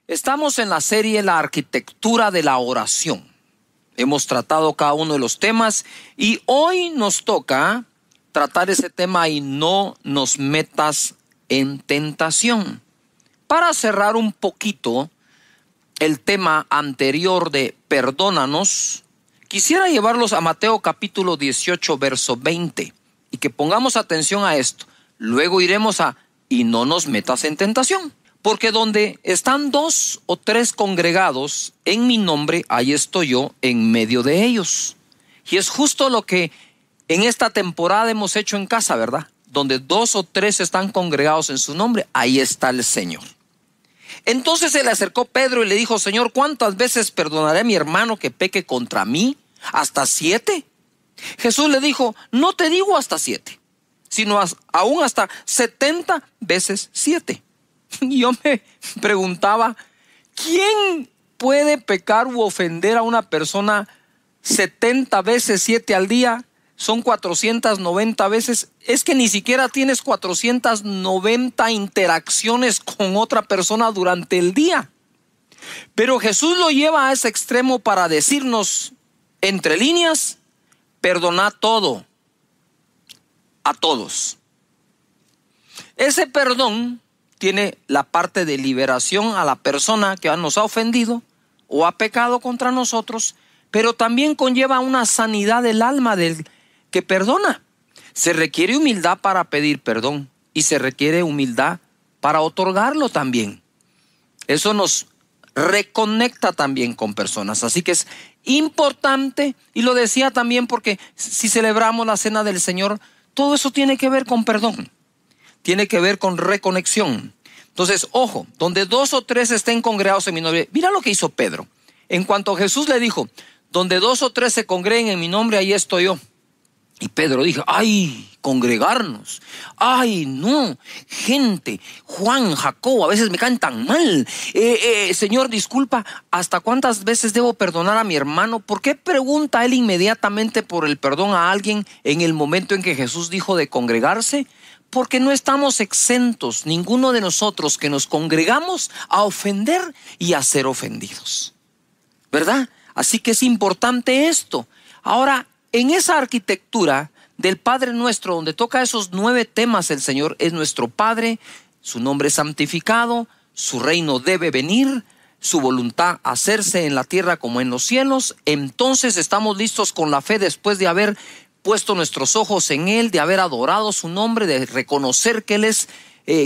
Estamos en la serie La arquitectura de la oración. Hemos tratado cada uno de los temas y hoy nos toca tratar ese tema y no nos metas en tentación. Para cerrar un poquito el tema anterior de perdónanos, quisiera llevarlos a Mateo capítulo 18, verso 20 y que pongamos atención a esto. Luego iremos a y no nos metas en tentación. Porque donde están 2 o 3 congregados en mi nombre, ahí estoy yo en medio de ellos. Y es justo lo que en esta temporada hemos hecho en casa, ¿verdad? Donde 2 o 3 están congregados en su nombre, ahí está el Señor. Entonces se le acercó Pedro y le dijo: Señor, ¿cuántas veces perdonaré a mi hermano que peque contra mí? ¿Hasta 7? Jesús le dijo: no te digo hasta 7, sino aún hasta 70 veces 7. Y yo me preguntaba, ¿quién puede pecar u ofender a una persona 70 veces 7 al día? Son 490 veces. Es que ni siquiera tienes 490 interacciones con otra persona durante el día. Pero Jesús lo lleva a ese extremo para decirnos, entre líneas, perdona todo, a todos. Ese perdón tiene la parte de liberación a la persona que nos ha ofendido o ha pecado contra nosotros, pero también conlleva una sanidad del alma del que perdona. Se requiere humildad para pedir perdón y se requiere humildad para otorgarlo también. Eso nos reconecta también con personas. Así que es importante, y lo decía también porque si celebramos la cena del Señor, todo eso tiene que ver con perdón. Tiene que ver con reconexión. Entonces, ojo, donde 2 o 3 estén congregados en mi nombre. Mira lo que hizo Pedro. En cuanto Jesús le dijo, donde 2 o 3 se congreguen en mi nombre, ahí estoy yo. Y Pedro dijo, ay, congregarnos. Ay, no, gente, Juan, Jacobo, a veces me caen tan mal. Señor, disculpa, ¿hasta cuántas veces debo perdonar a mi hermano? ¿Por qué pregunta él inmediatamente por el perdón a alguien en el momento en que Jesús dijo de congregarse? Porque no estamos exentos, ninguno de nosotros, que nos congregamos a ofender y a ser ofendidos, ¿verdad? Así que es importante esto. Ahora, en esa arquitectura del Padre Nuestro, donde toca esos 9 temas, el Señor es nuestro Padre, su nombre es santificado, su reino debe venir, su voluntad hacerse en la tierra como en los cielos. Entonces estamos listos con la fe después de haber puesto nuestros ojos en Él, de haber adorado su nombre, de reconocer que Él es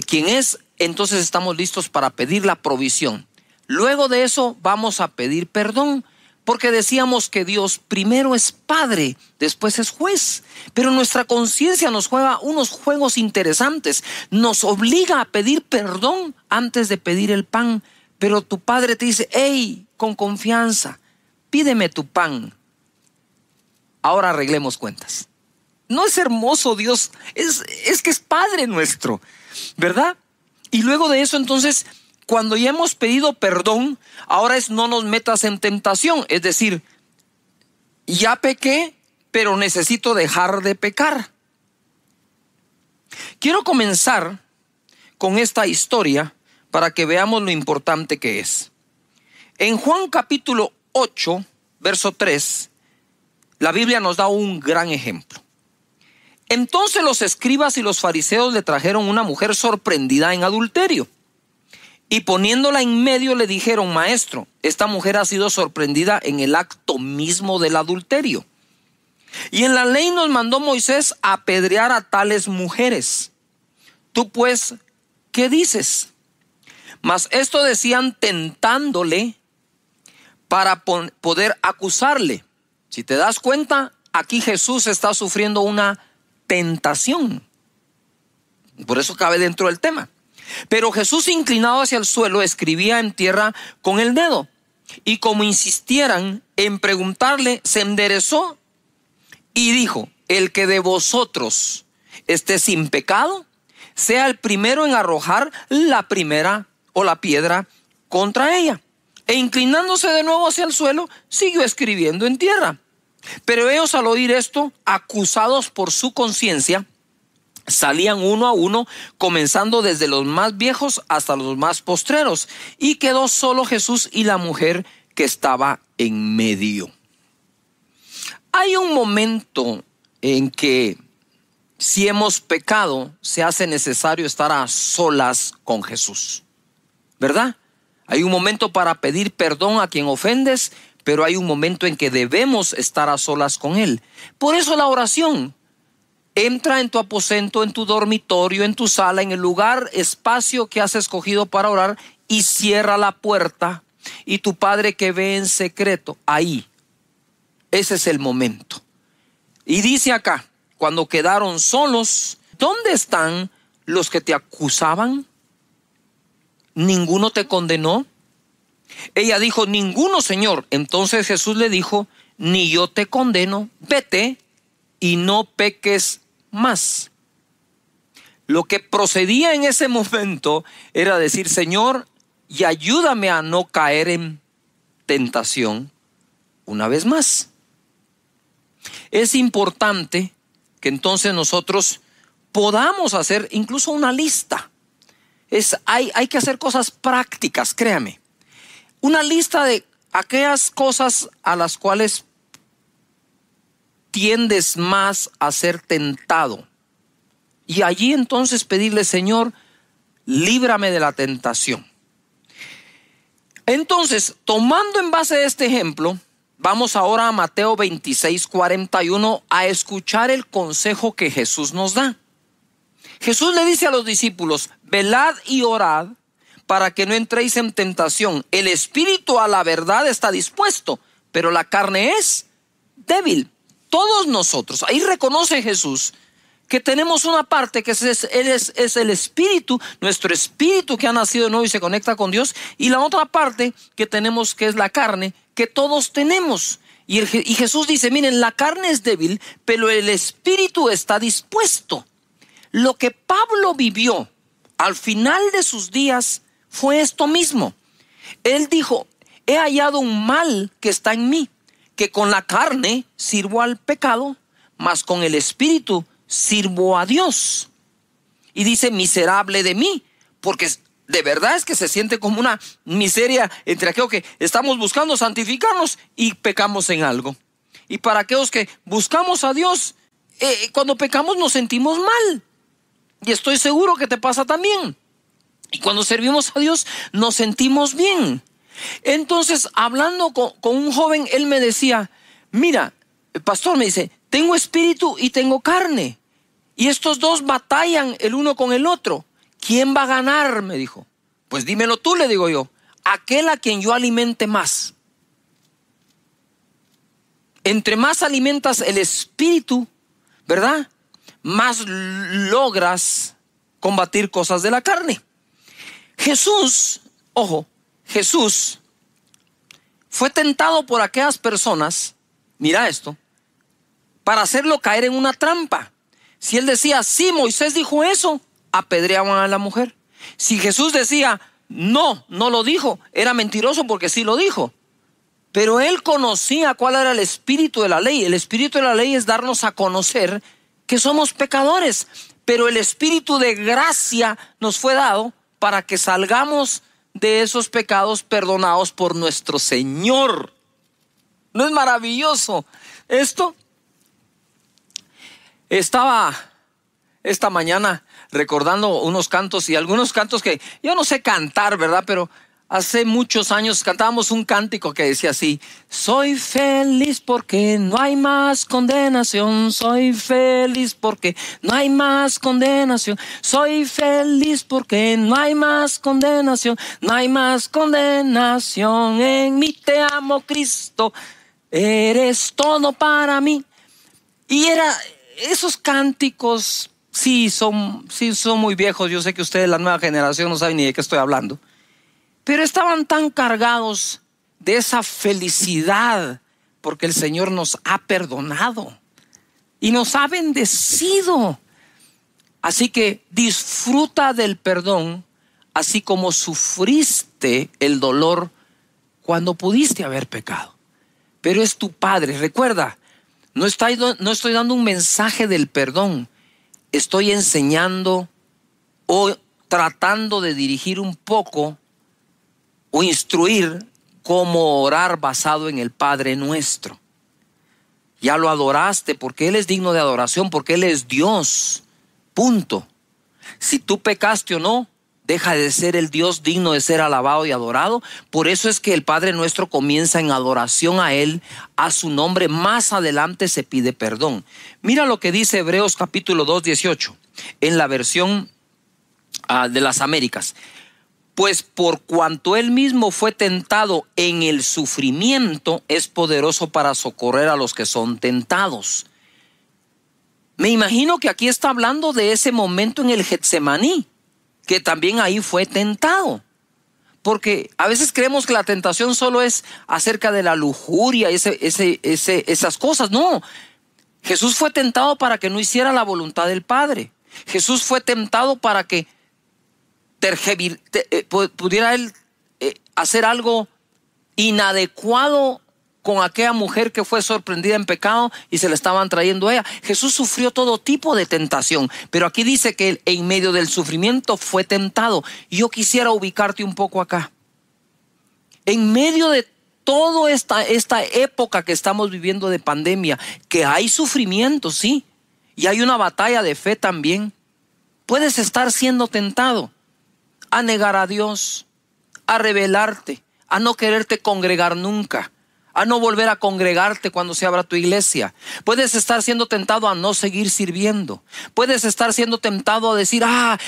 quien es. Entonces estamos listos para pedir la provisión. Luego de eso vamos a pedir perdón, porque decíamos que Dios primero es Padre, después es juez. Pero nuestra conciencia nos juega unos juegos interesantes. Nos obliga a pedir perdón antes de pedir el pan. Pero tu Padre te dice, hey, con confianza, pídeme tu pan. Ahora arreglemos cuentas. ¿No es hermoso Dios? Es que es Padre nuestro, ¿verdad? Y luego de eso, entonces, cuando ya hemos pedido perdón, ahora es no nos metas en tentación. Es decir, ya pequé, pero necesito dejar de pecar. Quiero comenzar con esta historia para que veamos lo importante que es. En Juan capítulo 8, verso 3, la Biblia nos da un gran ejemplo. Entonces los escribas y los fariseos le trajeron una mujer sorprendida en adulterio. Y poniéndola en medio le dijeron, maestro, esta mujer ha sido sorprendida en el acto mismo del adulterio. Y en la ley nos mandó Moisés a apedrear a tales mujeres. Tú pues, ¿qué dices? Mas esto decían tentándole para poder acusarle. Si te das cuenta, aquí Jesús está sufriendo una tentación. Por eso cabe dentro del tema. Pero Jesús, inclinado hacia el suelo, escribía en tierra con el dedo. Y como insistieran en preguntarle, se enderezó y dijo, el que de vosotros esté sin pecado, sea el primero en arrojar la primera o la piedra contra ella. E inclinándose de nuevo hacia el suelo, siguió escribiendo en tierra. Pero ellos, al oír esto, acusados por su conciencia, Salían uno a uno, comenzando desde los más viejos hasta los más postreros, y quedó solo Jesús y la mujer que estaba en medio. Hay un momento en que si hemos pecado, se hace necesario estar a solas con Jesús, ¿verdad? Hay un momento para pedir perdón a quien ofendes, pero hay un momento en que debemos estar a solas con Él. Por eso la oración. Entra en tu aposento, en tu dormitorio, en tu sala, en el lugar, espacio que has escogido para orar, y cierra la puerta. Y tu Padre que ve en secreto, ahí, ese es el momento. Y dice acá, cuando quedaron solos, ¿dónde están los que te acusaban? ¿Ninguno te condenó? Ella dijo, ninguno, Señor. Entonces Jesús le dijo, ni yo te condeno, vete y no peques más. Lo que procedía en ese momento era decir, Señor, y ayúdame a no caer en tentación una vez más. Es importante que entonces nosotros podamos hacer incluso una lista. Hay que hacer cosas prácticas, créame. Una lista de aquellas cosas a las cuales tiendes más a ser tentado. Y allí entonces pedirle, Señor, líbrame de la tentación. Entonces, tomando en base a este ejemplo, vamos ahora a Mateo 26:41 a escuchar el consejo que Jesús nos da. Jesús le dice a los discípulos, velad y orad para que no entréis en tentación. El espíritu a la verdad está dispuesto, pero la carne es débil. Todos nosotros, ahí reconoce Jesús que tenemos una parte que es el espíritu, nuestro espíritu que ha nacido de nuevo y se conecta con Dios, y la otra parte que tenemos que es la carne, que todos tenemos. Y Jesús dice, miren, la carne es débil, pero el espíritu está dispuesto. Lo que Pablo vivió al final de sus días fue esto mismo. Él dijo, he hallado un mal que está en mí, que con la carne sirvo al pecado, mas con el espíritu sirvo a Dios. Y dice, miserable de mí, porque de verdad es que se siente como una miseria entre aquellos que estamos buscando santificarnos y pecamos en algo. Y para aquellos que buscamos a Dios, cuando pecamos nos sentimos mal. Y estoy seguro que te pasa también. Y cuando servimos a Dios nos sentimos bien. Entonces, hablando con un joven, él me decía, mira, el pastor me dice, tengo espíritu y tengo carne. Y estos dos batallan el uno con el otro. ¿Quién va a ganar? Me dijo. Pues dímelo tú, le digo yo. Aquel a quien yo alimente más. Entre más alimentas el espíritu, ¿verdad? Más logras combatir cosas de la carne. Jesús, ojo, Jesús fue tentado por aquellas personas, mira esto, para hacerlo caer en una trampa. Si él decía, sí, Moisés dijo eso, apedreaban a la mujer. Si Jesús decía, no lo dijo, era mentiroso porque sí lo dijo. Pero él conocía cuál era el espíritu de la ley. El espíritu de la ley es darnos a conocer que somos pecadores, pero el espíritu de gracia nos fue dado para que salgamos de esos pecados perdonados por nuestro Señor. ¿No es maravilloso esto? Estaba esta mañana recordando unos cantos y algunos cantos que yo no sé cantar, ¿verdad? Pero hace muchos años cantábamos un cántico que decía así: soy feliz porque no hay más condenación, soy feliz porque no hay más condenación, soy feliz porque no hay más condenación, no hay más condenación en mí, te amo Cristo, eres todo para mí. Y esos cánticos sí son muy viejos. Yo sé que ustedes, la nueva generación, no saben ni de qué estoy hablando. Pero estaban tan cargados de esa felicidad porque el Señor nos ha perdonado y nos ha bendecido. Así que disfruta del perdón, así como sufriste el dolor cuando pudiste haber pecado. Pero es tu Padre. Recuerda, no estoy dando un mensaje del perdón. estoy enseñando o tratando de dirigir un poco o instruir cómo orar basado en el Padre Nuestro. Ya lo adoraste porque Él es digno de adoración, porque Él es Dios. Punto. Si tú pecaste o no, deja de ser el Dios digno de ser alabado y adorado. Por eso es que el Padre Nuestro comienza en adoración a Él, a su nombre. Más adelante se pide perdón. Mira lo que dice Hebreos capítulo 2, 18, en la versión de las Américas. Pues por cuanto Él mismo fue tentado en el sufrimiento, es poderoso para socorrer a los que son tentados. Me imagino que aquí está hablando de ese momento en el Getsemaní, que también ahí fue tentado. Porque a veces creemos que la tentación solo es acerca de la lujuria, esas cosas. No, Jesús fue tentado para que no hiciera la voluntad del Padre. Jesús fue tentado para que pudiera Él hacer algo inadecuado con aquella mujer que fue sorprendida en pecado y se le estaban trayendo a ella. Jesús sufrió todo tipo de tentación, pero aquí dice que Él en medio del sufrimiento fue tentado. Yo quisiera ubicarte un poco acá. En medio de toda esta época que estamos viviendo de pandemia, que hay sufrimiento, sí, y hay una batalla de fe también, puedes estar siendo tentado a negar a Dios, a rebelarte, a no quererte congregar nunca, a no volver a congregarte cuando se abra tu iglesia. Puedes estar siendo tentado a no seguir sirviendo. Puedes estar siendo tentado a decir,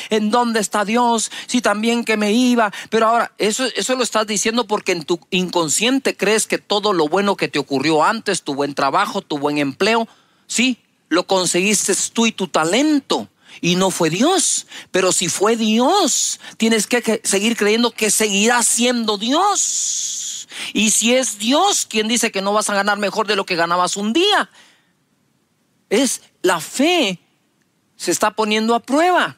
¿en dónde está Dios? Si también que me iba. Pero ahora, eso lo estás diciendo porque en tu inconsciente crees que todo lo bueno que te ocurrió antes, tu buen trabajo, tu buen empleo, sí, lo conseguiste tú y tu talento. Y no fue Dios. Pero si fue Dios, tienes que seguir creyendo que seguirá siendo Dios. Y si es Dios, ¿quién dice que no vas a ganar mejor de lo que ganabas un día? Es la fe se está poniendo a prueba,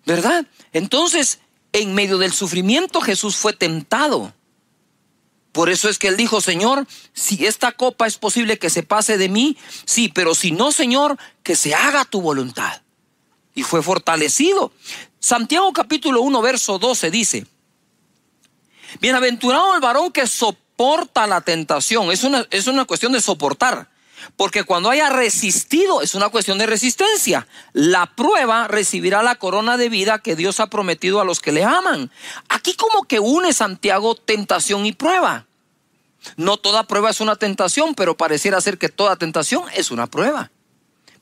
¿verdad? Entonces, en medio del sufrimiento, Jesús fue tentado. Por eso es que Él dijo, Señor, si esta copa es posible que se pase de mí, sí, pero si no, Señor, que se haga tu voluntad. Y fue fortalecido. Santiago capítulo 1 verso 12 dice: bienaventurado el varón que soporta la tentación. Es una cuestión de soportar, porque cuando haya resistido es una cuestión de resistencia. La prueba recibirá la corona de vida que Dios ha prometido a los que le aman. Aquí como que une Santiago tentación y prueba. No toda prueba es una tentación, pero pareciera ser que toda tentación es una prueba.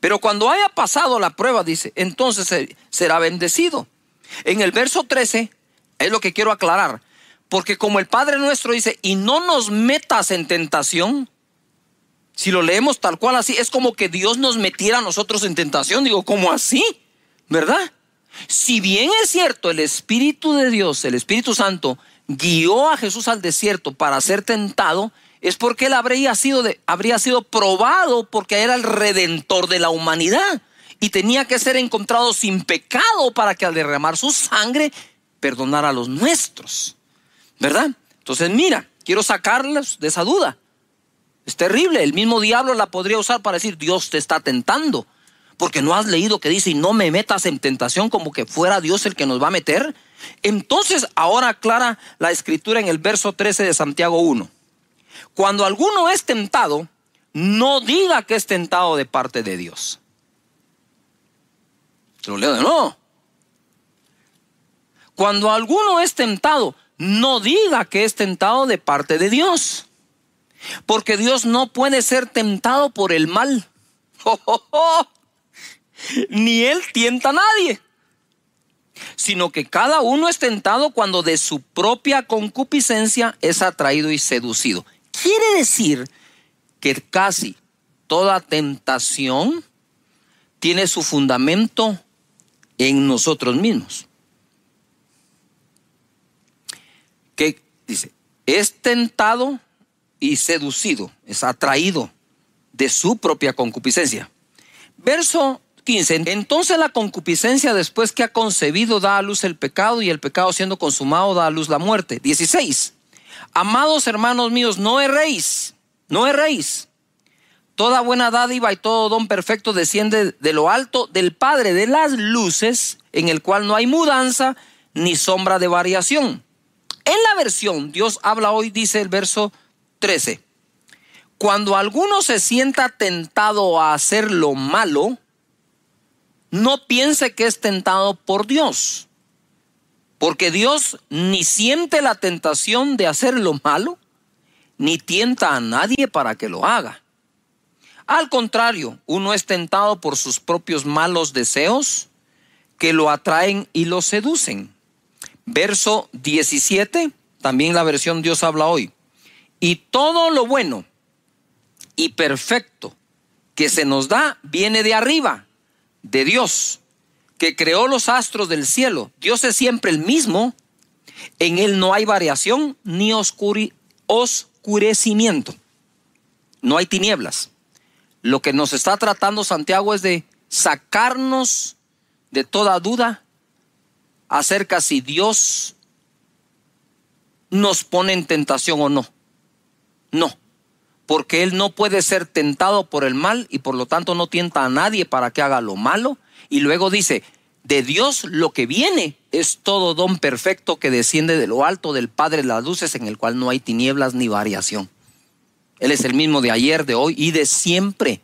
Pero cuando haya pasado la prueba, dice, entonces será bendecido. En el verso 13 es lo que quiero aclarar, porque como el Padre Nuestro dice, y no nos metas en tentación, si lo leemos tal cual así, es como que Dios nos metiera a nosotros en tentación. Digo, ¿cómo así? ¿Verdad? Si bien es cierto, el Espíritu de Dios, el Espíritu Santo, guió a Jesús al desierto para ser tentado, es porque Él habría sido probado, porque era el redentor de la humanidad y tenía que ser encontrado sin pecado para que al derramar su sangre perdonara a los nuestros, ¿verdad? Entonces mira, quiero sacarlos de esa duda. Es terrible, el mismo diablo la podría usar para decir, Dios te está tentando, porque no has leído que dice, y no me metas en tentación, como que fuera Dios el que nos va a meter. Entonces ahora aclara la escritura en el verso 13 de Santiago 1. Cuando alguno es tentado, no diga que es tentado de parte de Dios. Te lo leo de nuevo. Cuando alguno es tentado, no diga que es tentado de parte de Dios. Porque Dios no puede ser tentado por el mal. Ni Él tienta a nadie. Sino que cada uno es tentado cuando de su propia concupiscencia es atraído y seducido. Quiere decir que casi toda tentación tiene su fundamento en nosotros mismos. Que dice, es tentado y seducido, es atraído de su propia concupiscencia. Verso 15. Entonces la concupiscencia, después que ha concebido, da a luz el pecado, y el pecado siendo consumado da a luz la muerte. 16. Amados hermanos míos, no erréis, Toda buena dádiva y todo don perfecto desciende de lo alto del Padre de las luces, en el cual no hay mudanza ni sombra de variación. En la versión Dios habla hoy, dice el verso 13: cuando alguno se sienta tentado a hacer lo malo, no piense que es tentado por Dios, porque Dios ni siente la tentación de hacer lo malo, ni tienta a nadie para que lo haga. Al contrario, uno es tentado por sus propios malos deseos que lo atraen y lo seducen. Verso 17, también la versión Dios habla hoy: y todo lo bueno y perfecto que se nos da viene de arriba, de Dios, que creó los astros del cielo. Dios es siempre el mismo, en Él no hay variación ni oscurecimiento, no hay tinieblas. Lo que nos está tratando Santiago es de sacarnos de toda duda acerca si Dios nos pone en tentación o no. No, porque Él no puede ser tentado por el mal y por lo tanto no tienta a nadie para que haga lo malo. Y luego dice: de Dios lo que viene es todo don perfecto que desciende de lo alto del Padre de las luces, en el cual no hay tinieblas ni variación. Él es el mismo de ayer, de hoy y de siempre.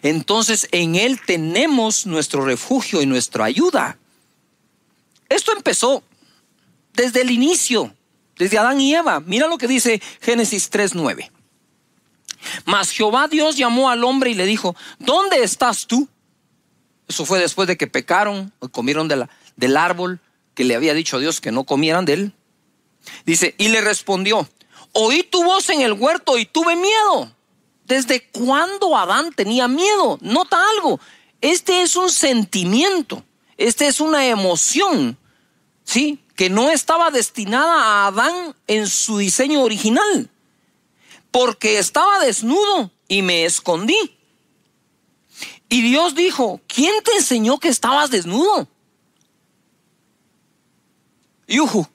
Entonces en Él tenemos nuestro refugio y nuestra ayuda. Esto empezó desde el inicio, desde Adán y Eva. Mira lo que dice Génesis 3:9. Mas Jehová Dios llamó al hombre y le dijo: ¿dónde estás tú? Eso fue después de que pecaron o comieron del árbol que le había dicho Dios que no comieran de él. Dice: y le respondió: oí tu voz en el huerto y tuve miedo. ¿Desde cuándo Adán tenía miedo? Nota algo: este es un sentimiento, este es una emoción, ¿sí?, que no estaba destinada a Adán en su diseño original. Porque estaba desnudo y me escondí. Y Dios dijo: ¿quién te enseñó que estabas desnudo? Yuhu.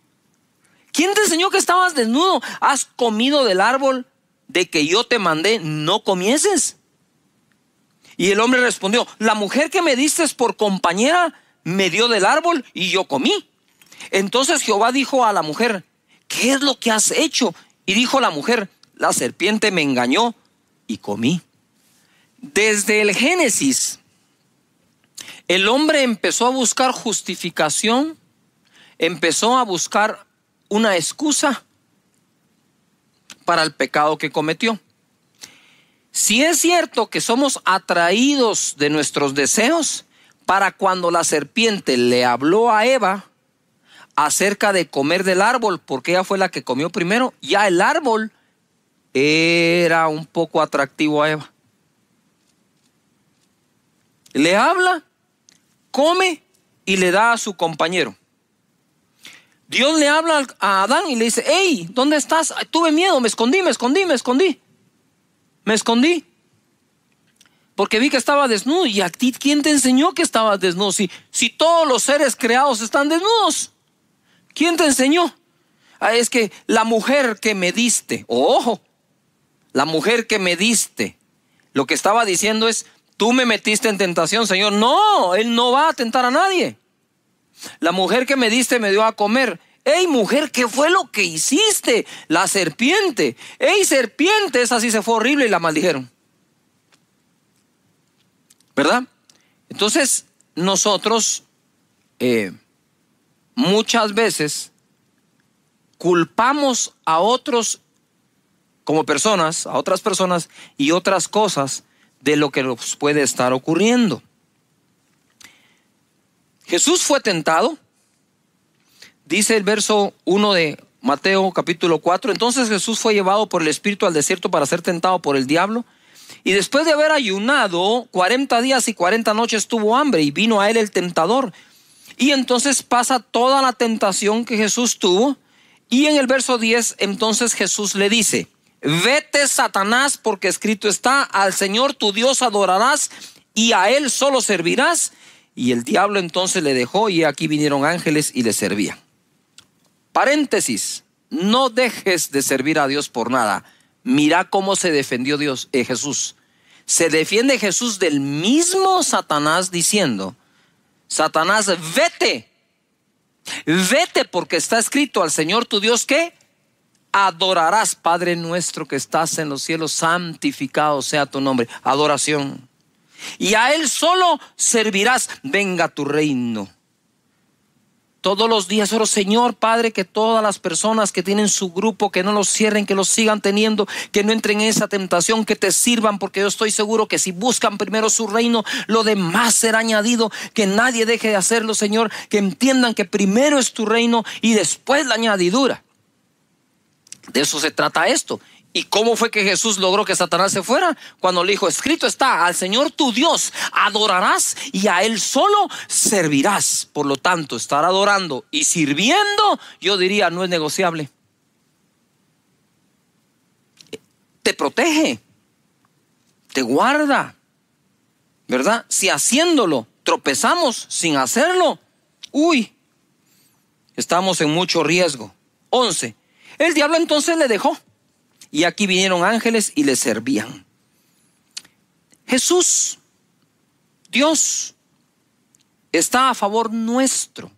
¿Quién te enseñó que estabas desnudo? ¿Has comido del árbol de que yo te mandé no comieses? Y el hombre respondió: la mujer que me diste por compañera me dio del árbol y yo comí. Entonces Jehová dijo a la mujer: ¿qué es lo que has hecho? Y dijo la mujer: la serpiente me engañó y comí. Desde el Génesis, el hombre empezó a buscar justificación, empezó a buscar una excusa para el pecado que cometió. Si es cierto que somos atraídos de nuestros deseos, para cuando la serpiente le habló a Eva acerca de comer del árbol, porque ella fue la que comió primero, ya el árbol era un poco atractivo a Eva. Le habla, come y le da a su compañero. Dios le habla a Adán y le dice: hey, ¿dónde estás? Tuve miedo, me escondí. Porque vi que estaba desnudo. ¿Y a ti quién te enseñó que estabas desnudo? Si todos los seres creados están desnudos, ¿quién te enseñó? Es que la mujer que me diste, ojo, la mujer que me diste, lo que estaba diciendo es: tú me metiste en tentación, Señor. No, Él no va a tentar a nadie. La mujer que me diste me dio a comer. Ey, mujer, ¿qué fue lo que hiciste? La serpiente. Ey, serpiente, esa sí se fue horrible y la maldijeron, ¿verdad? Entonces nosotros muchas veces culpamos a otros como personas, a otras personas y otras cosas de lo que nos puede estar ocurriendo. Jesús fue tentado. Dice el verso 1 de Mateo capítulo 4. Entonces Jesús fue llevado por el Espíritu al desierto para ser tentado por el diablo. Y después de haber ayunado 40 días y 40 noches tuvo hambre, y vino a él el tentador. Y entonces pasa toda la tentación que Jesús tuvo. Y en el verso 10 entonces Jesús le dice: vete, Satanás, porque escrito está: al Señor tu Dios adorarás y a Él solo servirás. Y el diablo entonces le dejó, y aquí vinieron ángeles y le servían. Paréntesis: no dejes de servir a Dios por nada. Mira cómo se defendió Jesús. se defiende Jesús del mismo Satanás diciendo: Satanás, vete, vete, porque está escrito: al Señor tu Dios, ¿qué? Adorarás. Padre nuestro que estás en los cielos, santificado sea tu nombre. Adoración. Y a Él solo servirás. Venga tu reino. Todos los días oro, Señor Padre, que todas las personas que tienen su grupo, que no los cierren, que los sigan teniendo, que no entren en esa tentación, que te sirvan, porque yo estoy seguro que si buscan primero su reino, lo demás será añadido. Que nadie deje de hacerlo, Señor, que entiendan que primero es tu reino y después la añadidura. De eso se trata esto. ¿Y cómo fue que Jesús logró que Satanás se fuera? Cuando le dijo: escrito está: al Señor tu Dios adorarás y a Él solo servirás. Por lo tanto, estar adorando y sirviendo, yo diría, no es negociable. Te protege, te guarda, ¿verdad? Si haciéndolo tropezamos sin hacerlo, estamos en mucho riesgo. 11. El diablo entonces le dejó. Y aquí vinieron ángeles y le servían. Jesús, Dios, está a favor nuestro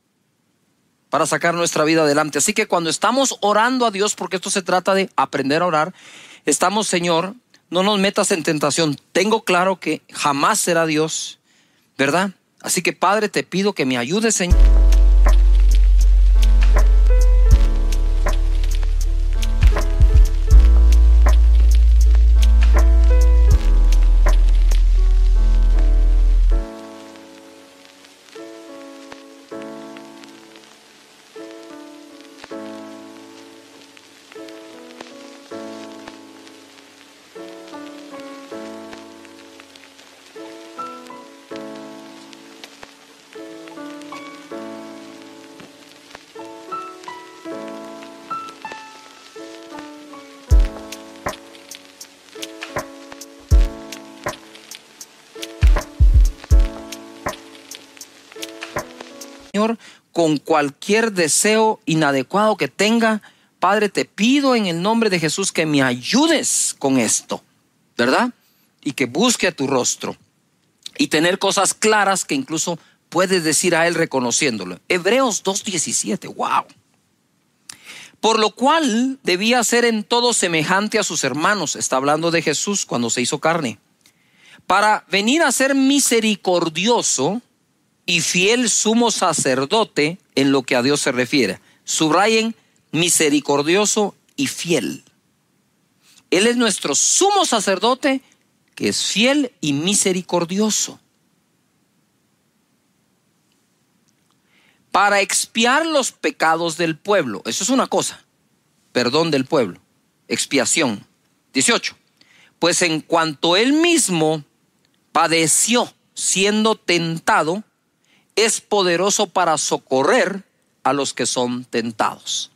para sacar nuestra vida adelante. Así que cuando estamos orando a Dios, porque esto se trata de aprender a orar, estamos: Señor, no nos metas en tentación. Tengo claro que jamás será Dios, ¿verdad? Así que, Padre, te pido que me ayudes, Señor. Señor, con cualquier deseo inadecuado que tenga, Padre, te pido en el nombre de Jesús que me ayudes con esto, ¿verdad? Y que busque a tu rostro y tener cosas claras que incluso puedes decir a Él reconociéndolo. Hebreos 2:17, wow. Por lo cual debía ser en todo semejante a sus hermanos. Está hablando de Jesús cuando se hizo carne, para venir a ser misericordioso y fiel sumo sacerdote en lo que a Dios se refiere. Subrayen: misericordioso y fiel. Él es nuestro sumo sacerdote, que es fiel y misericordioso, para expiar los pecados del pueblo. Eso es una cosa: perdón del pueblo, expiación. 18. Pues en cuanto Él mismo padeció siendo tentado, es poderoso para socorrer a los que son tentados.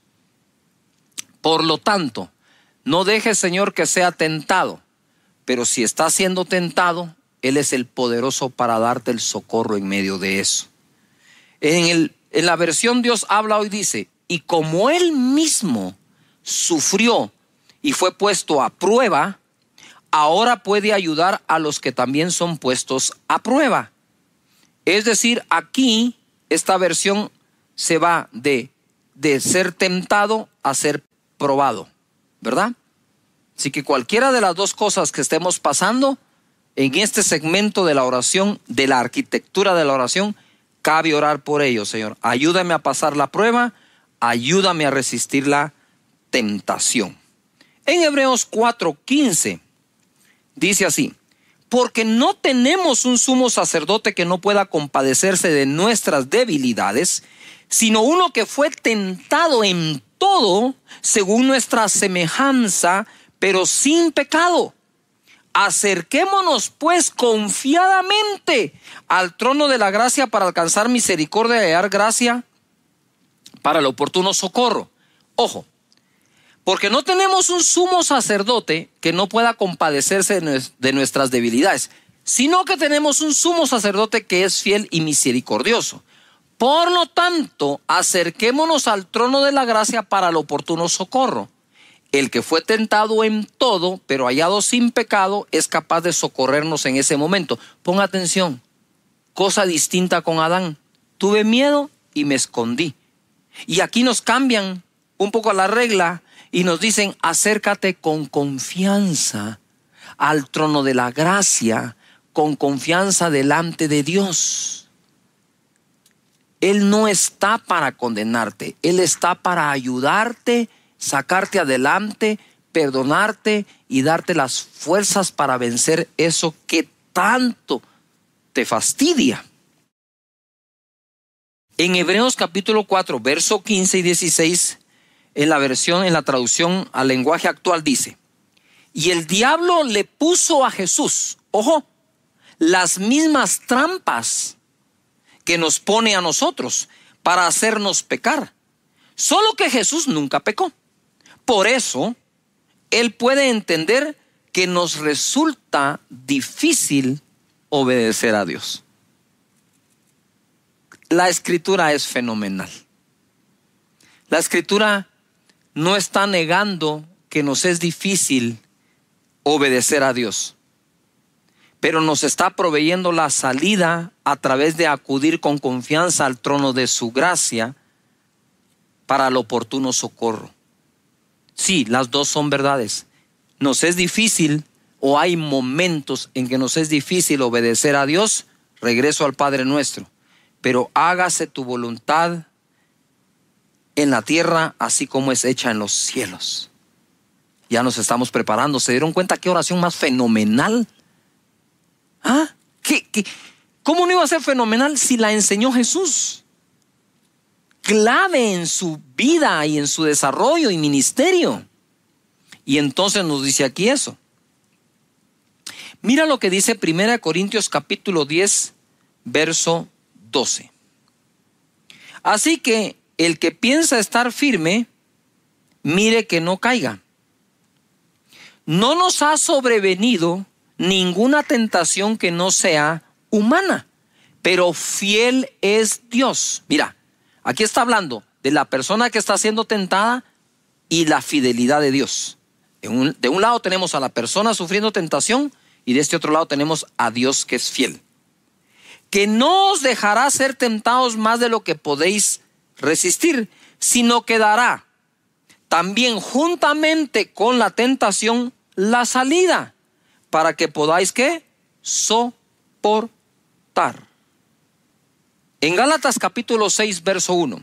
Por lo tanto, no dejes, Señor, que sea tentado, pero si está siendo tentado, Él es el poderoso para darte el socorro en medio de eso. En la versión Dios habla hoy, dice: y como Él mismo sufrió y fue puesto a prueba, ahora puede ayudar a los que también son puestos a prueba. Es decir, aquí esta versión se va de ser tentado a ser probado, ¿verdad? Así que cualquiera de las dos cosas que estemos pasando en este segmento de la oración, de la arquitectura de la oración, cabe orar por ello. Señor, ayúdame a pasar la prueba, ayúdame a resistir la tentación. En Hebreos 4:15 dice así: porque no tenemos un sumo sacerdote que no pueda compadecerse de nuestras debilidades, sino uno que fue tentado en todo según nuestra semejanza, pero sin pecado. Acerquémonos pues confiadamente al trono de la gracia para alcanzar misericordia y hallar gracia para el oportuno socorro. Ojo, porque no tenemos un sumo sacerdote que no pueda compadecerse de nuestras debilidades, sino que tenemos un sumo sacerdote que es fiel y misericordioso. Por lo tanto, acerquémonos al trono de la gracia para el oportuno socorro. el que fue tentado en todo, pero hallado sin pecado, es capaz de socorrernos en ese momento. Ponga atención, cosa distinta con Adán. Tuve miedo y me escondí. Y aquí nos cambian un poco la regla y nos dicen: acércate con confianza al trono de la gracia, con confianza delante de Dios. Él no está para condenarte, Él está para ayudarte, sacarte adelante, perdonarte y darte las fuerzas para vencer eso que tanto te fastidia. En Hebreos capítulo 4, verso 15 y 16, en la traducción al lenguaje actual dice: y el diablo le puso a Jesús, ojo, las mismas trampas que nos pone a nosotros para hacernos pecar. Solo que Jesús nunca pecó. Por eso, Él puede entender que nos resulta difícil obedecer a Dios. La Escritura es fenomenal. La Escritura no está negando que nos es difícil obedecer a Dios, pero nos está proveyendo la salida a través de acudir con confianza al trono de su gracia para el oportuno socorro. Sí, las dos son verdades. Nos es difícil, o hay momentos en que nos es difícil obedecer a Dios. Regreso al Padre Nuestro: pero hágase tu voluntad en la tierra así como es hecha en los cielos. Ya nos estamos preparando. ¿Se dieron cuenta qué oración más fenomenal? ¿Ah? ¿Cómo no iba a ser fenomenal si la enseñó Jesús? Clave en su vida y en su desarrollo y ministerio. Y entonces nos dice aquí eso. Mira lo que dice 1 Corintios capítulo 10, verso 12. Así que el que piensa estar firme, mire que no caiga. No nos ha sobrevenido ninguna tentación que no sea humana, pero fiel es Dios. Mira, aquí está hablando de la persona que está siendo tentada y la fidelidad de Dios. De un lado tenemos a la persona sufriendo tentación y de este otro lado tenemos a Dios que es fiel. Que no os dejará ser tentados más de lo que podéis resistir, sino que dará también juntamente con la tentación la salida, para que podáis ¿qué? Soportar. En Gálatas capítulo 6, verso 1.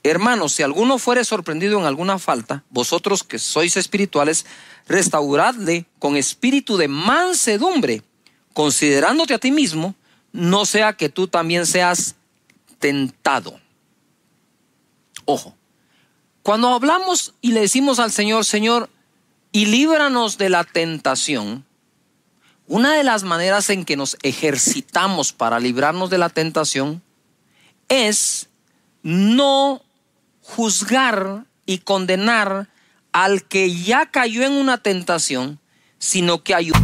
Hermanos, si alguno fuere sorprendido en alguna falta, vosotros que sois espirituales, restauradle con espíritu de mansedumbre, considerándote a ti mismo, no sea que tú también seas tentado. Ojo, cuando hablamos y le decimos al Señor: Señor, y líbranos de la tentación, una de las maneras en que nos ejercitamos para librarnos de la tentación es no juzgar y condenar al que ya cayó en una tentación, sino que ayudar.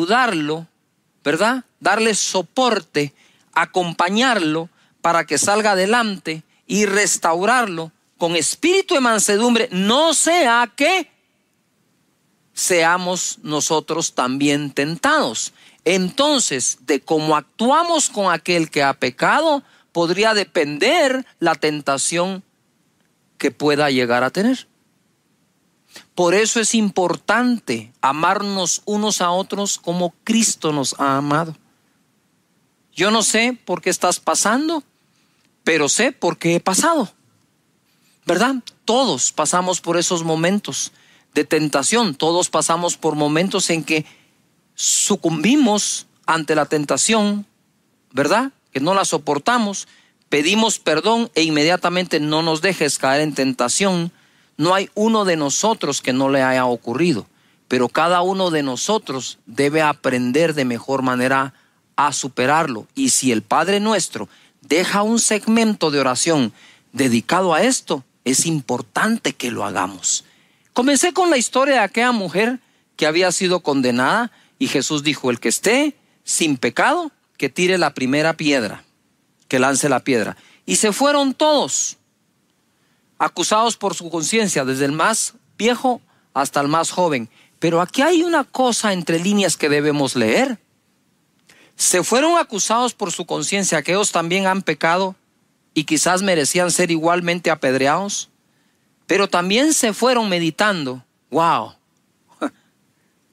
Ayudarlo, ¿verdad? Darle soporte, acompañarlo para que salga adelante y restaurarlo con espíritu de mansedumbre, no sea que seamos nosotros también tentados. Entonces, de cómo actuamos con aquel que ha pecado, podría depender la tentación que pueda llegar a tener. Por eso es importante amarnos unos a otros como Cristo nos ha amado. Yo no sé por qué estás pasando, pero sé por qué he pasado, ¿verdad? Todos pasamos por esos momentos de tentación. Todos pasamos por momentos en que sucumbimos ante la tentación, ¿verdad? Que no la soportamos, pedimos perdón e inmediatamente no nos dejes caer en tentación. No hay uno de nosotros que no le haya ocurrido, pero cada uno de nosotros debe aprender de mejor manera a superarlo. Y si el Padre Nuestro deja un segmento de oración dedicado a esto, es importante que lo hagamos. Comencé con la historia de aquella mujer que había sido condenada y Jesús dijo: el que esté sin pecado, que tire la primera piedra, que lance la piedra. Y se fueron todos acusados por su conciencia, desde el más viejo hasta el más joven. Pero aquí hay una cosa entre líneas que debemos leer. Se fueron acusados por su conciencia, que ellos también han pecado y quizás merecían ser igualmente apedreados, pero también se fueron meditando: wow,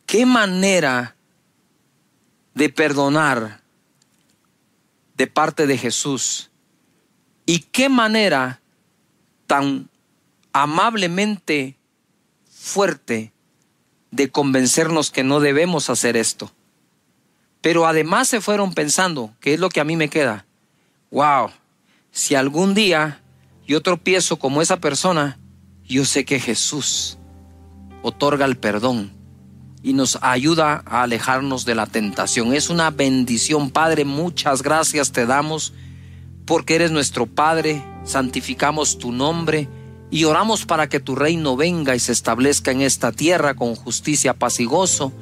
qué manera de perdonar de parte de Jesús, y qué manera tan amablemente fuerte de convencernos que no debemos hacer esto. Pero además se fueron pensando, ¿qué es lo que a mí me queda? Wow, si algún día yo tropiezo como esa persona, yo sé que Jesús otorga el perdón y nos ayuda a alejarnos de la tentación. Es una bendición. Padre, muchas gracias te damos porque eres nuestro Padre. Santificamos tu nombre y oramos para que tu reino venga y se establezca en esta tierra con justicia, paz y gozo.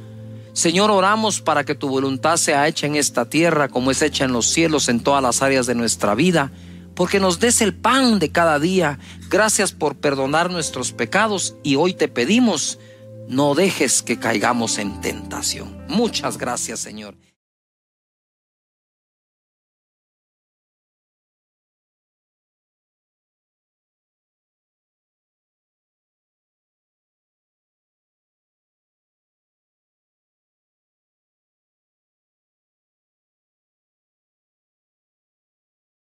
Señor, oramos para que tu voluntad sea hecha en esta tierra como es hecha en los cielos, en todas las áreas de nuestra vida, porque nos des el pan de cada día. Gracias por perdonar nuestros pecados y hoy te pedimos: no dejes que caigamos en tentación. Muchas gracias, Señor.